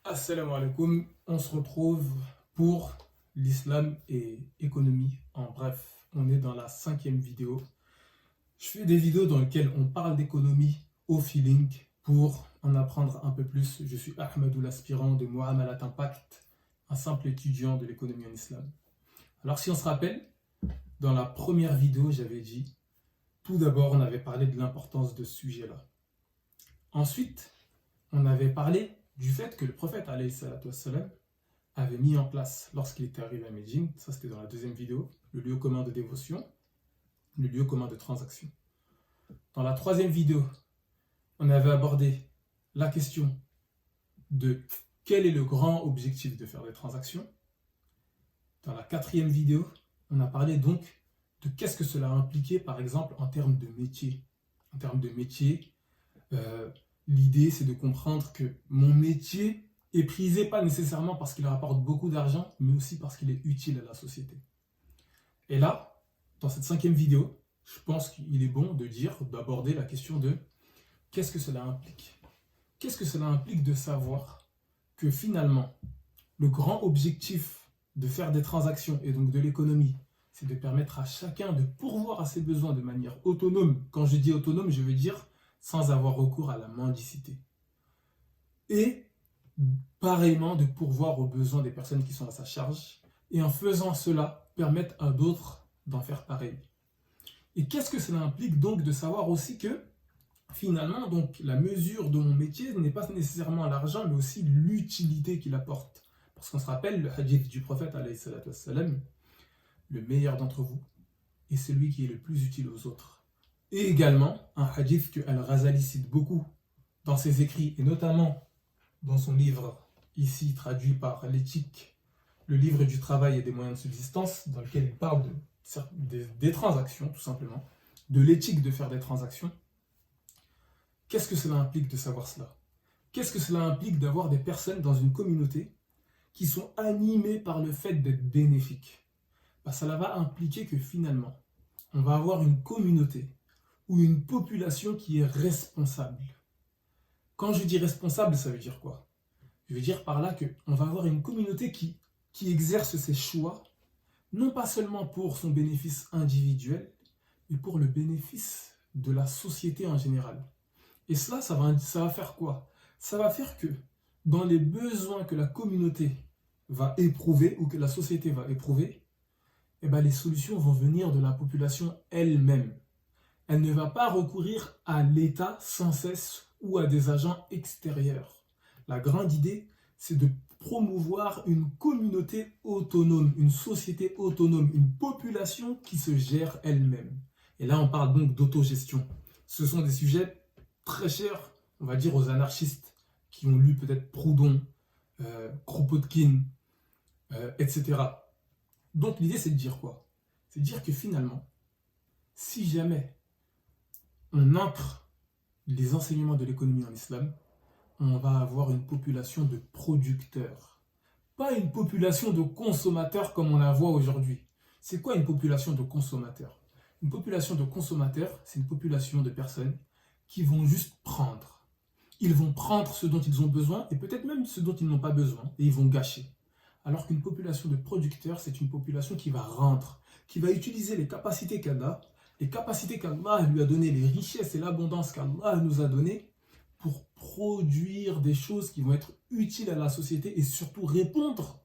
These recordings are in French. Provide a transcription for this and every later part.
Assalamu alaikum, on se retrouve pour l'islam et économie. En bref, on est dans la 5e vidéo. Je fais des vidéos dans lesquelles on parle d'économie au feeling pour en apprendre un peu plus. Je suis Ahmedou, l'aspirant de Muamalat Impact, un simple étudiant de l'économie en islam. Alors si on se rappelle, dans la première vidéo, j'avais dit, tout d'abord, on avait parlé de l'importance de ce sujet-là. Ensuite, on avait parlé du fait que le prophète wassalam, avait mis en place, lorsqu'il était arrivé à Médine, ça c'était dans la 2e vidéo, le lieu commun de dévotion, le lieu commun de transaction. Dans la 3e vidéo, on avait abordé la question de quel est le grand objectif de faire des transactions. Dans la 4e vidéo, on a parlé donc de qu'est-ce que cela impliquait, par exemple, en termes de métier. En termes de métier, l'idée, c'est de comprendre que mon métier est prisé pas nécessairement parce qu'il rapporte beaucoup d'argent, mais aussi parce qu'il est utile à la société. Et là, dans cette 5e vidéo, je pense qu'il est bon d'aborder la question de qu'est-ce que cela implique. Qu'est-ce que cela implique de savoir que finalement, le grand objectif de faire des transactions et donc de l'économie, c'est de permettre à chacun de pourvoir à ses besoins de manière autonome. Quand je dis autonome, je veux dire sans avoir recours à la mendicité. Et pareillement de pourvoir aux besoins des personnes qui sont à sa charge, et en faisant cela, permettre à d'autres d'en faire pareil. Et qu'est-ce que cela implique donc de savoir aussi que, finalement, donc, la mesure de mon métier n'est pas nécessairement l'argent, mais aussi l'utilité qu'il apporte. Parce qu'on se rappelle le hadith du prophète, alayhi salatu wassalam, le meilleur d'entre vous est celui qui est le plus utile aux autres. Et également, un hadith que Al-Ghazali cite beaucoup dans ses écrits, et notamment dans son livre, ici traduit par l'éthique, le livre du travail et des moyens de subsistance, dans lequel il parle des transactions, tout simplement, de l'éthique de faire des transactions. Qu'est-ce que cela implique de savoir cela? Qu'est-ce que cela implique d'avoir des personnes dans une communauté qui sont animées par le fait d'être bénéfiques? Cela va impliquer que finalement, on va avoir une communauté ou une population qui est responsable. Quand je dis responsable, ça veut dire quoi? Je veux dire par là qu'on va avoir une communauté qui exerce ses choix, non pas seulement pour son bénéfice individuel, mais pour le bénéfice de la société en général. Et cela, ça va faire quoi? Ça va faire que dans les besoins que la communauté va éprouver ou que la société va éprouver, les solutions vont venir de la population elle-même. Elle ne va pas recourir à l'État sans cesse ou à des agents extérieurs. La grande idée, c'est de promouvoir une communauté autonome, une société autonome, une population qui se gère elle-même. Et là, on parle donc d'autogestion. Ce sont des sujets très chers, on va dire, aux anarchistes qui ont lu peut-être Proudhon, Kropotkin, etc. Donc l'idée, c'est de dire quoi? C'est de dire que finalement, si jamais on ancre les enseignements de l'économie en islam, on va avoir une population de producteurs. Pas une population de consommateurs comme on la voit aujourd'hui. C'est quoi une population de consommateurs? Une population de consommateurs, c'est une population de personnes qui vont juste prendre. Ils vont prendre ce dont ils ont besoin et peut-être même ce dont ils n'ont pas besoin et ils vont gâcher. Alors qu'une population de producteurs, c'est une population qui va rendre, qui va utiliser les capacités qu'Allah, les capacités qu'Allah lui a données, les richesses et l'abondance qu'Allah nous a données pour produire des choses qui vont être utiles à la société et surtout répondre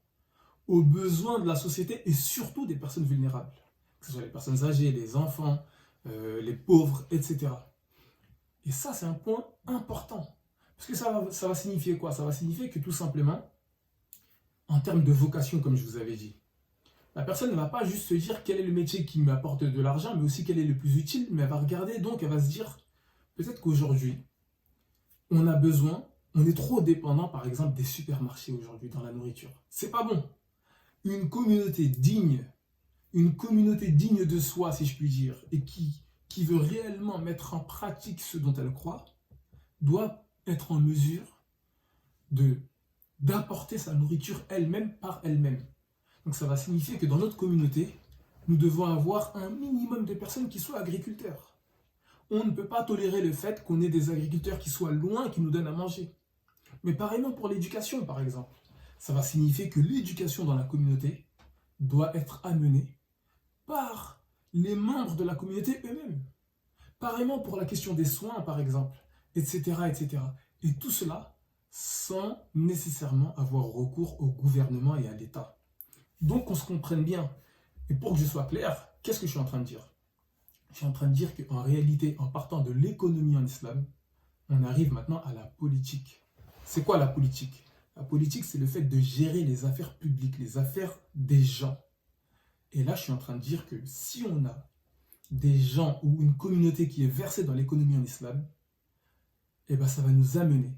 aux besoins de la société et surtout des personnes vulnérables, que ce soit les personnes âgées, les enfants, les pauvres, etc. Et ça, c'est un point important. Parce que ça va signifier quoi? Ça va signifier que tout simplement, en termes de vocation, comme je vous avais dit, la personne ne va pas juste se dire quel est le métier qui m'apporte de l'argent, mais aussi quel est le plus utile, mais elle va regarder, donc elle va se dire, peut-être qu'aujourd'hui, on a besoin, on est trop dépendant par exemple des supermarchés aujourd'hui dans la nourriture. C'est pas bon. Une communauté digne de soi, si je puis dire, et qui veut réellement mettre en pratique ce dont elle croit, doit être en mesure d'apporter sa nourriture elle-même par elle-même. Donc ça va signifier que dans notre communauté, nous devons avoir un minimum de personnes qui soient agriculteurs. On ne peut pas tolérer le fait qu'on ait des agriculteurs qui soient loin, qui nous donnent à manger. Mais pareillement pour l'éducation, par exemple. Ça va signifier que l'éducation dans la communauté doit être amenée par les membres de la communauté eux-mêmes. Pareillement pour la question des soins, par exemple, etc., etc. Et tout cela sans nécessairement avoir recours au gouvernement et à l'État. Donc, qu'on se comprenne bien. Et pour que je sois clair, qu'est-ce que je suis en train de dire? Je suis en train de dire qu'en réalité, en partant de l'économie en islam, on arrive maintenant à la politique. C'est quoi la politique? La politique, c'est le fait de gérer les affaires publiques, les affaires des gens. Et là, je suis en train de dire que si on a des gens ou une communauté qui est versée dans l'économie en islam, eh ben, ça va nous amener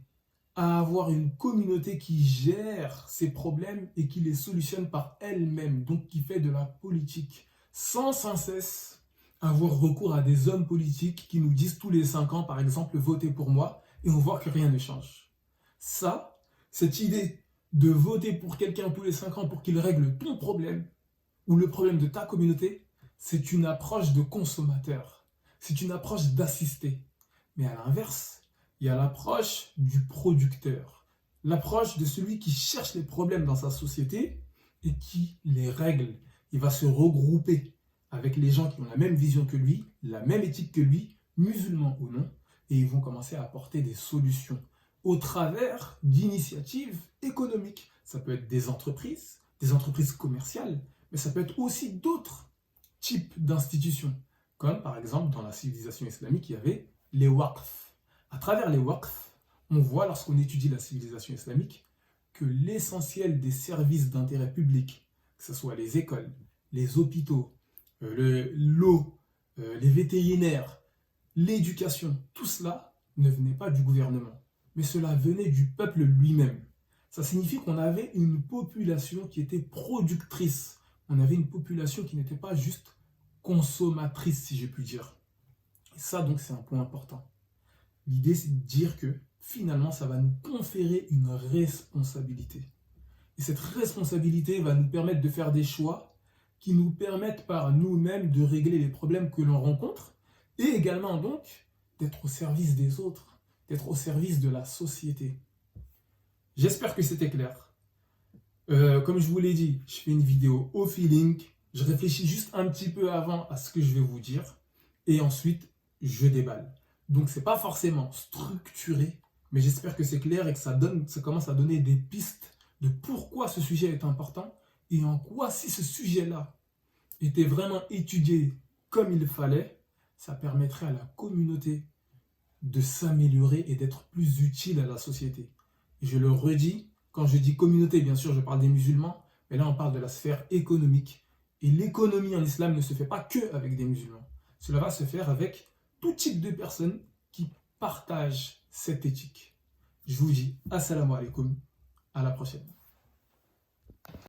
à avoir une communauté qui gère ses problèmes et qui les solutionne par elle-même, donc qui fait de la politique, sans cesse avoir recours à des hommes politiques qui nous disent tous les 5 ans, par exemple, votez pour moi, et on voit que rien ne change. Ça, cette idée de voter pour quelqu'un tous les 5 ans pour qu'il règle ton problème, ou le problème de ta communauté, c'est une approche de consommateur, c'est une approche d'assisté. Mais à l'inverse, il y a l'approche du producteur, l'approche de celui qui cherche les problèmes dans sa société et qui les règle. Il va se regrouper avec les gens qui ont la même vision que lui, la même éthique que lui, musulmans ou non, et ils vont commencer à apporter des solutions au travers d'initiatives économiques. Ça peut être des entreprises commerciales, mais ça peut être aussi d'autres types d'institutions, comme par exemple dans la civilisation islamique, il y avait les waqf. À travers les waqf, on voit lorsqu'on étudie la civilisation islamique que l'essentiel des services d'intérêt public, que ce soit les écoles, les hôpitaux, l'eau, les vétérinaires, l'éducation, tout cela ne venait pas du gouvernement, mais cela venait du peuple lui-même. Ça signifie qu'on avait une population qui était productrice. On avait une population qui n'était pas juste consommatrice, si je puis dire. Et ça, donc, c'est un point important. L'idée, c'est de dire que finalement, ça va nous conférer une responsabilité. Et cette responsabilité va nous permettre de faire des choix qui nous permettent par nous-mêmes de régler les problèmes que l'on rencontre et également donc d'être au service des autres, d'être au service de la société. J'espère que c'était clair. Comme je vous l'ai dit, je fais une vidéo au feeling. Je réfléchis juste un petit peu avant à ce que je vais vous dire et ensuite je déballe. Donc c'est pas forcément structuré, mais j'espère que c'est clair et que ça commence à donner des pistes de pourquoi ce sujet est important et en quoi, si ce sujet-là était vraiment étudié comme il fallait, ça permettrait à la communauté de s'améliorer et d'être plus utile à la société. Et je le redis, quand je dis communauté, bien sûr, je parle des musulmans, mais là on parle de la sphère économique. Et l'économie en islam ne se fait pas que avec des musulmans. Cela va se faire avec tout type de personnes qui partagent cette éthique. Je vous dis assalamu alaikum, à la prochaine.